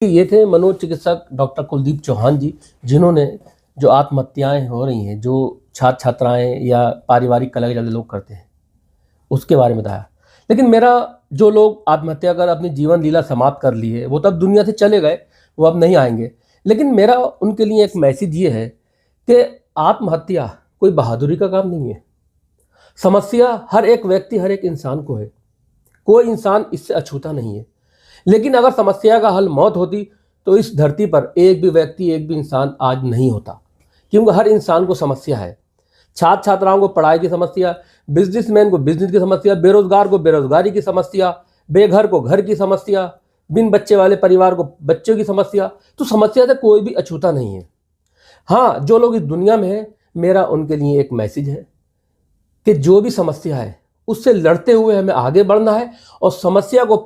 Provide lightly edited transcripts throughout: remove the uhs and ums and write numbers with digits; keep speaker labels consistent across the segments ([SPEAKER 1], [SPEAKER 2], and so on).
[SPEAKER 1] ये थे मनोचिकित्सक डॉक्टर कुलदीप चौहान जी, जिन्होंने जो आत्महत्याएँ हो रही हैं, जो छात्र-छात्राएँ या पारिवारिक कलह के चलते लोग करते हैं, उसके बारे में बताया। लेकिन मेरा जो लोग आत्महत्या कर अपनी जीवन लीला समाप्त कर ली है, वो तब दुनिया से चले गए, वो अब नहीं आएँगे। लेकिन मेरा उनके लिए एक मैसेज ये है कि आत्महत्या कोई बहादुरी का काम नहीं है। समस्या हर एक व्यक्ति, हर एक इंसान को है। कोई इंसान इससे अछूता नहीं है। लेकिन अगर समस्या का हल मौत होती, तो इस धरती पर एक भी व्यक्ति, एक भी इंसान आज नहीं होता, क्योंकि हर इंसान को समस्या है। छात्र-छात्राओं को पढ़ाई की समस्या, बिज़नेसमैन को बिज़नेस की समस्या, बेरोज़गार को बेरोज़गारी की समस्या, बेघर को घर की समस्या, बिन बच्चे वाले परिवार को बच्चों की समस्या। तो समस्या से कोई भी अछूता नहीं है। हाँ, जो लोग इस दुनिया में हैं, मेरा उनके लिए एक मैसेज है कि जो भी समस्या है, उससे लड़ते हुए हमें आगे बढ़ना है और समस्या को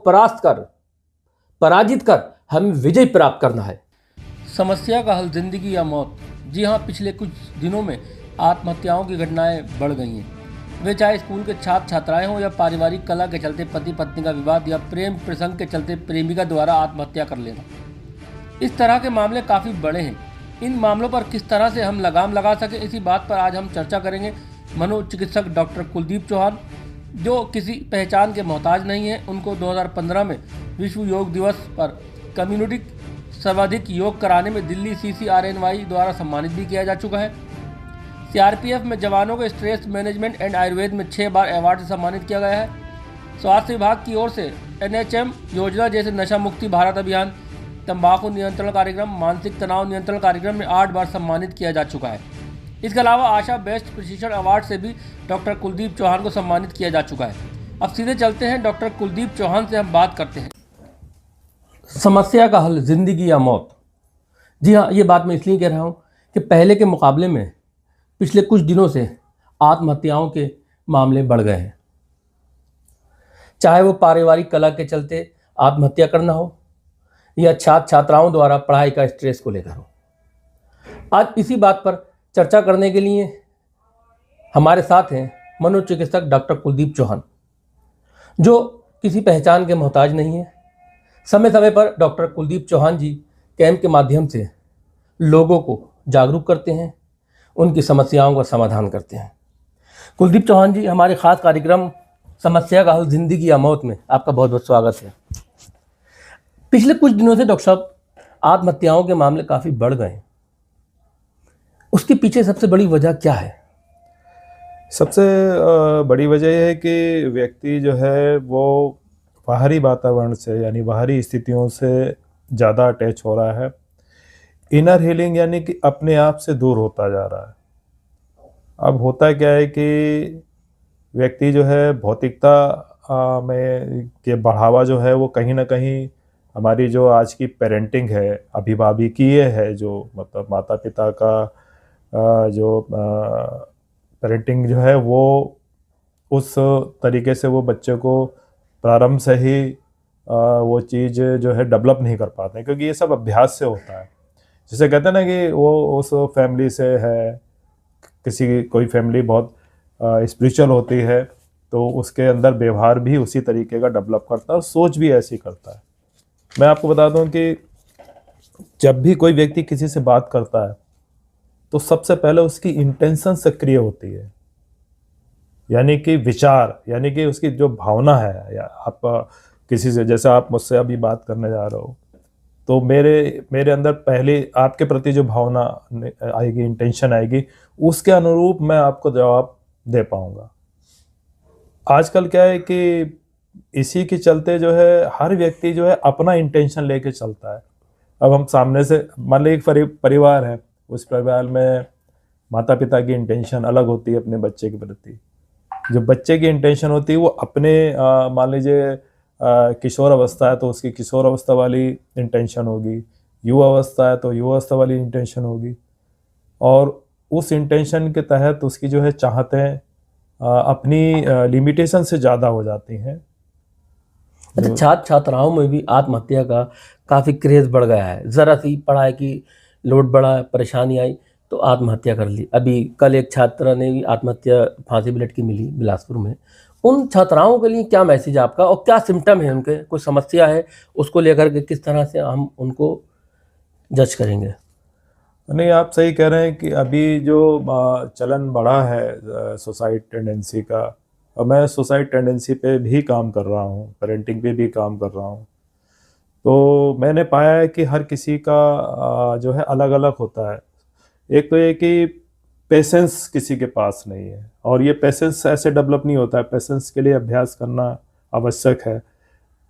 [SPEAKER 1] पराजित कर हमें विजय प्राप्त करना है। समस्या का हल जिंदगी या मौत। जी हाँ, पिछले कुछ दिनों में आत्महत्याओं की घटनाएं बढ़ गई हैं। वे चाहे स्कूल के छात्र छात्राएं हों या पारिवारिक कलह के चलते पति पत्नी का विवाद या प्रेम प्रसंग के चलते प्रेमिका द्वारा आत्महत्या कर लेना। इस तरह के मामले काफ़ी बड़े हैं। इन मामलों पर किस तरह से हम लगाम लगा सकें, इसी बात पर आज हम चर्चा करेंगे। मनोचिकित्सक डॉक्टर कुलदीप चौहान, जो किसी पहचान के मोहताज नहीं है, उनको 2015 में विश्व योग दिवस पर कम्युनिटी सर्वाधिक योग कराने में दिल्ली CCRNY द्वारा सम्मानित भी किया जा चुका है। CRPF में जवानों को स्ट्रेस मैनेजमेंट एंड आयुर्वेद में 6 बार अवार्ड से सम्मानित किया गया है। स्वास्थ्य विभाग की ओर से NHM योजना जैसे नशा मुक्ति भारत अभियान, तंबाकू नियंत्रण कार्यक्रम, मानसिक तनाव नियंत्रण कार्यक्रम में 8 बार सम्मानित किया जा चुका है। इसके अलावा आशा बेस्ट प्रशिक्षण अवार्ड से भी डॉक्टर कुलदीप चौहान को सम्मानित किया जा चुका है। अब सीधे चलते हैं, डॉक्टर कुलदीप चौहान से हम बात करते हैं। समस्या का हल जिंदगी या मौत। जी हाँ, ये बात मैं इसलिए कह रहा हूँ कि पहले के मुकाबले में पिछले कुछ दिनों से आत्महत्याओं के मामले बढ़ गए हैं। चाहे वो पारिवारिक कलह के चलते आत्महत्या करना हो या छात्र छात्राओं द्वारा पढ़ाई का स्ट्रेस को लेकर हो। आज इसी बात पर चर्चा करने के लिए हमारे साथ हैं मनोचिकित्सक डॉक्टर कुलदीप चौहान, जो किसी पहचान के मोहताज नहीं है। समय समय पर डॉक्टर कुलदीप चौहान जी कैंप के माध्यम से लोगों को जागरूक करते हैं, उनकी समस्याओं का समाधान करते हैं। कुलदीप चौहान जी, हमारे खास कार्यक्रम समस्या का हल जिंदगी या मौत में आपका बहुत बहुत स्वागत है। पिछले कुछ दिनों से डॉक्टर साहब आत्महत्याओं के मामले काफ़ी बढ़ गए हैं। उसके पीछे सबसे बड़ी वजह क्या है?
[SPEAKER 2] सबसे बड़ी वजह यह है कि व्यक्ति जो है वो बाहरी वातावरण से यानी बाहरी स्थितियों से ज़्यादा अटैच हो रहा है। इनर हीलिंग यानी कि अपने आप से दूर होता जा रहा है। अब होता क्या है कि व्यक्ति जो है भौतिकता में के बढ़ावा जो है वो कहीं ना कहीं हमारी जो आज की पेरेंटिंग है, अभिभावकीय है, जो मतलब माता पिता का जो पेरेंटिंग जो है वो उस तरीके से वो बच्चे को प्रारंभ से ही वो चीज़ जो है डेवलप नहीं कर पाते हैं, क्योंकि ये सब अभ्यास से होता है। जैसे कहते हैं ना कि वो उस फैमिली से है, कोई फैमिली बहुत स्पिरिचुअल होती है तो उसके अंदर व्यवहार भी उसी तरीके का डेवलप करता है और सोच भी ऐसी करता है। मैं आपको बता दूं कि जब भी कोई व्यक्ति किसी से बात करता है तो सबसे पहले उसकी इंटेंशन सक्रिय होती है, यानी कि विचार, यानी कि उसकी जो भावना है। या आप किसी से, जैसे आप मुझसे अभी बात करने जा रहे हो, तो मेरे अंदर पहले आपके प्रति जो भावना आएगी, इंटेंशन आएगी, उसके अनुरूप मैं आपको जवाब दे पाऊंगा। आजकल क्या है कि इसी के चलते जो है हर व्यक्ति जो है अपना इंटेंशन लेके चलता है। अब हम सामने से मान लीजिए एक परिवार है, उस परिवार में माता पिता की इंटेंशन अलग होती है अपने बच्चे के प्रति। जो बच्चे की इंटेंशन होती है वो अपने मान लीजिए किशोर अवस्था है तो उसकी किशोर अवस्था वाली इंटेंशन होगी, युवा अवस्था है तो युवा अवस्था वाली इंटेंशन होगी, और उस इंटेंशन के तहत उसकी जो है चाहतें अपनी लिमिटेशन से ज़्यादा हो जाती हैं।
[SPEAKER 1] अच्छा, छात्र छात्राओं में भी आत्महत्या का काफ़ी क्रेज़ बढ़ गया है। ज़रा सी पढ़ाई की लोड बढ़ा, परेशानी आई तो आत्महत्या कर ली। अभी कल एक छात्रा ने भी आत्महत्या, फांसी भी लटकी मिली बिलासपुर में। उन छात्राओं के लिए क्या मैसेज है आपका, और क्या सिम्टम है उनके, कोई समस्या है उसको लेकर के किस तरह से हम उनको जज करेंगे?
[SPEAKER 2] नहीं, आप सही कह रहे हैं कि अभी जो चलन बढ़ा है सुसाइड टेंडेंसी का, और मैं सुसाइड टेंडेंसी पे भी काम कर रहा हूँ, पेरेंटिंग पे भी काम कर रहा हूँ। तो मैंने पाया है कि हर किसी का जो है अलग अलग होता है। एक तो ये कि पेशेंस किसी के पास नहीं है, और ये पेशेंस ऐसे डेवलप नहीं होता है, पेशेंस के लिए अभ्यास करना आवश्यक है।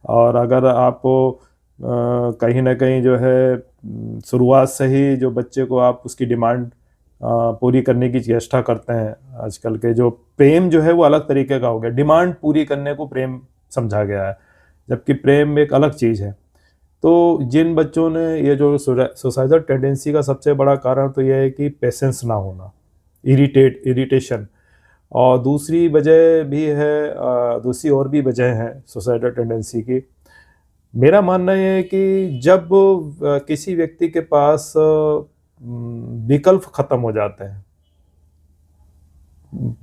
[SPEAKER 2] और अगर आपको कहीं ना कहीं जो है शुरुआत से ही जो बच्चे को आप उसकी डिमांड पूरी करने की चेष्टा करते हैं, आजकल के जो प्रेम जो है वो अलग तरीके का हो गया, डिमांड पूरी करने को प्रेम समझा गया है, जबकि प्रेम एक अलग चीज़ है। तो जिन बच्चों ने ये जो सुसाइडल टेंडेंसी का सबसे बड़ा कारण तो यह है कि पेशेंस ना होना, इरिटेशन। और दूसरी वजह भी है, दूसरी और भी वजह है सुसाइडल टेंडेंसी की। मेरा मानना ये है कि जब किसी व्यक्ति के पास विकल्प खत्म हो जाते हैं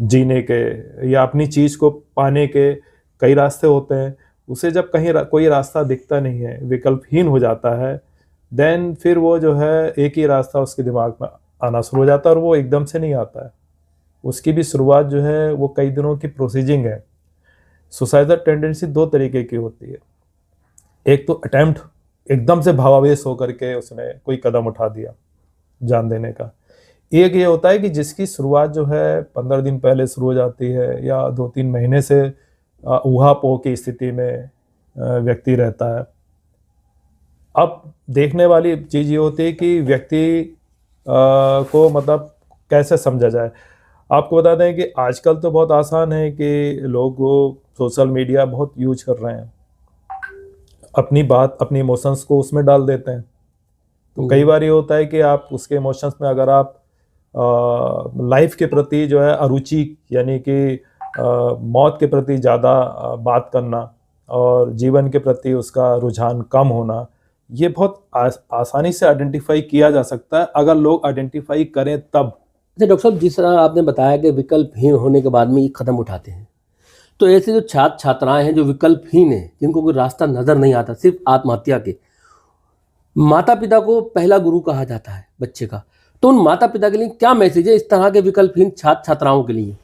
[SPEAKER 2] जीने के या अपनी चीज़ को पाने के, कई रास्ते होते हैं, उसे जब कहीं कोई रास्ता दिखता नहीं है, विकल्पहीन हो जाता है, देन फिर वो जो है एक ही रास्ता उसके दिमाग में आना शुरू हो जाता है, और वो एकदम से नहीं आता है। उसकी भी शुरुआत जो है वो कई दिनों की प्रोसीजिंग है। सुसाइडल टेंडेंसी दो तरीके की होती है। एक तो अटेम्प्ट, एकदम से भावावेश होकर के उसने कोई कदम उठा दिया जान देने का। एक ये होता है कि जिसकी शुरुआत जो है 15 दिन पहले शुरू हो जाती है, या 2-3 महीने से ऊहापोह की स्थिति में व्यक्ति रहता है। अब देखने वाली चीज़ ये होती है कि व्यक्ति को मतलब कैसे समझा जाए। आपको बता दें कि आजकल तो बहुत आसान है कि लोग सोशल मीडिया बहुत यूज कर रहे हैं, अपनी बात, अपनी इमोशंस को उसमें डाल देते हैं। तो कई बार ये होता है कि आप उसके इमोशंस में अगर आप लाइफ के प्रति जो है अरुचि, यानी कि मौत के प्रति ज़्यादा बात करना और जीवन के प्रति उसका रुझान कम होना, ये बहुत आसानी से आइडेंटिफाई किया जा सकता है अगर लोग आइडेंटिफाई करें तब।
[SPEAKER 1] अच्छा डॉक्टर साहब, जिस तरह आपने बताया कि विकल्पहीन होने के बाद में ये कदम उठाते हैं, तो ऐसे जो छात्र छात्राएं हैं जो विकल्पहीन हैं, जिनको कोई रास्ता नज़र नहीं आता, सिर्फ आत्महत्या के, माता पिता को पहला गुरु कहा जाता है बच्चे का, तो उन माता पिता के लिए क्या मैसेज है इस तरह के विकल्पहीन छात्र छात्राओं के लिए?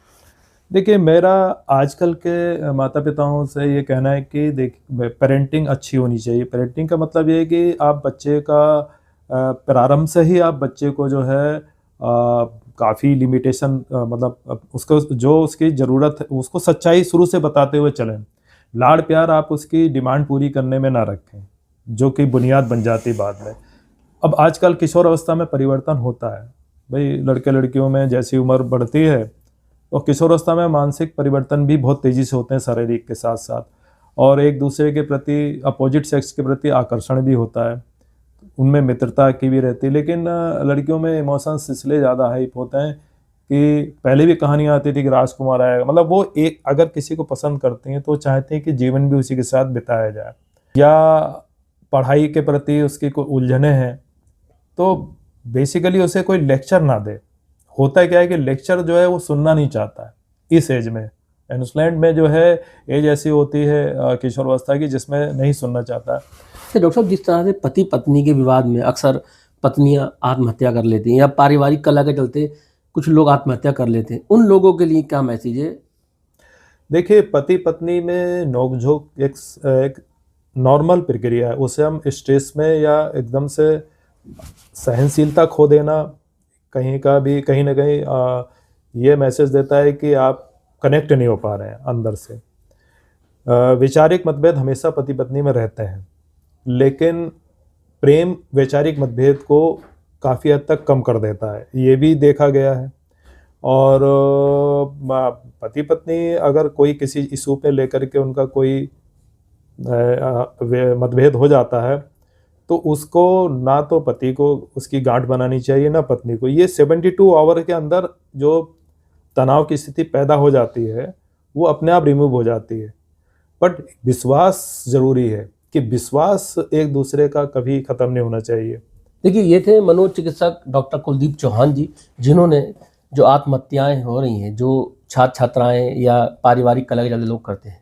[SPEAKER 2] देखिए, मेरा आजकल के माता पिताओं से ये कहना है कि पेरेंटिंग अच्छी होनी चाहिए। पेरेंटिंग का मतलब ये है कि आप बच्चे का प्रारंभ से ही आप बच्चे को जो है काफ़ी लिमिटेशन, मतलब उसको जो उसकी ज़रूरत है उसको सच्चाई शुरू से बताते हुए चलें। लाड़ प्यार आप उसकी डिमांड पूरी करने में ना रखें, जो कि बुनियाद बन जाती बाद में। अब आजकल किशोर अवस्था में परिवर्तन होता है भाई, लड़के लड़कियों में जैसी उम्र बढ़ती है और किशोर अवस्था में मानसिक परिवर्तन भी बहुत तेज़ी से होते हैं शारीरिक के साथ साथ, और एक दूसरे के प्रति, अपोजिट सेक्स के प्रति आकर्षण भी होता है, उनमें मित्रता की भी रहती है। लेकिन लड़कियों में इमोशंस इसलिए ज़्यादा हाइप होते हैं कि पहले भी कहानियाँ आती थी कि राजकुमार आएगा, मतलब वो एक अगर किसी को पसंद करती हैं तो चाहते हैं कि जीवन भी उसी के साथ बिताया जाए, या पढ़ाई के प्रति उसकी कोई उलझने हैं तो बेसिकली उसे कोई लेक्चर ना दे। होता क्या है कि लेक्चर जो है वो सुनना नहीं चाहता है इस एज में। एडोलेसेंट में जो है एज ऐसी होती है किशोरावस्था की जिसमें नहीं सुनना चाहता है।
[SPEAKER 1] डॉक्टर साहब, जिस तरह से पति पत्नी के विवाद में अक्सर पत्नियां आत्महत्या कर लेती हैं, या पारिवारिक कलह के चलते कुछ लोग आत्महत्या कर लेते हैं, उन लोगों के लिए क्या मैसेज है?
[SPEAKER 2] देखिए, पति पत्नी में नोकझोंक एक नॉर्मल प्रक्रिया है। उसे हम स्ट्रेस में या एकदम से सहनशीलता खो देना कहीं ना कहीं ये मैसेज देता है कि आप कनेक्ट नहीं हो पा रहे हैं अंदर से। वैचारिक मतभेद हमेशा पति पत्नी में रहते हैं, लेकिन प्रेम वैचारिक मतभेद को काफ़ी हद तक कम कर देता है, ये भी देखा गया है। और पति पत्नी अगर कोई किसी इशू पे लेकर के उनका कोई मतभेद हो जाता है तो उसको ना तो पति को उसकी गांठ बनानी चाहिए ना पत्नी को। ये 72 आवर के अंदर जो तनाव की स्थिति पैदा हो जाती है वो अपने आप रिमूव हो जाती है। बट विश्वास ज़रूरी है कि विश्वास एक दूसरे का कभी ख़त्म नहीं होना चाहिए।
[SPEAKER 1] देखिए, ये थे मनोचिकित्सक डॉक्टर कुलदीप चौहान जी, जिन्होंने जो आत्महत्याएं हो रही हैं, जो छात्र छात्राएं या पारिवारिक कलह ज़्यादा लोग करते हैं,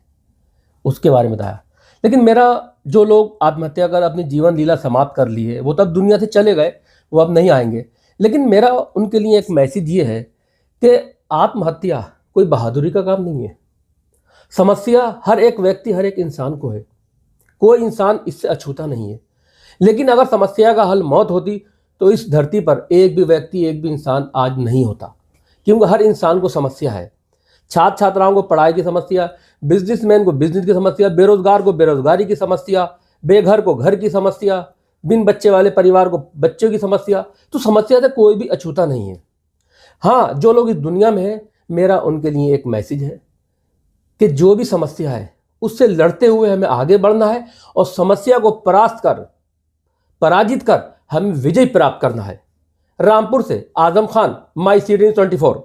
[SPEAKER 1] उसके बारे में बताया। लेकिन मेरा जो लोग आत्महत्या कर अपनी जीवन लीला समाप्त कर ली है, वो तब दुनिया से चले गए, वो अब नहीं आएंगे। लेकिन मेरा उनके लिए एक मैसेज ये है कि आत्महत्या कोई बहादुरी का काम नहीं है। समस्या हर एक व्यक्ति, हर एक इंसान को है, कोई इंसान इससे अछूता नहीं है। लेकिन अगर समस्या का हल मौत होती तो इस धरती पर एक भी व्यक्ति, एक भी इंसान आज नहीं होता, क्योंकि हर इंसान को समस्या है। छात्र छात्राओं को पढ़ाई की समस्या, बिजनेसमैन को बिजनेस की समस्या, बेरोजगार को बेरोजगारी की समस्या, बेघर को घर की समस्या, बिन बच्चे वाले परिवार को बच्चों की समस्या। तो समस्या से कोई भी अछूता नहीं है। हाँ, जो लोग इस दुनिया में हैं, मेरा उनके लिए एक मैसेज है कि जो भी समस्या है उससे लड़ते हुए हमें आगे बढ़ना है और समस्या को पराजित कर हमें विजय प्राप्त करना है। रामपुर से आजम खान, माई सिटी 24।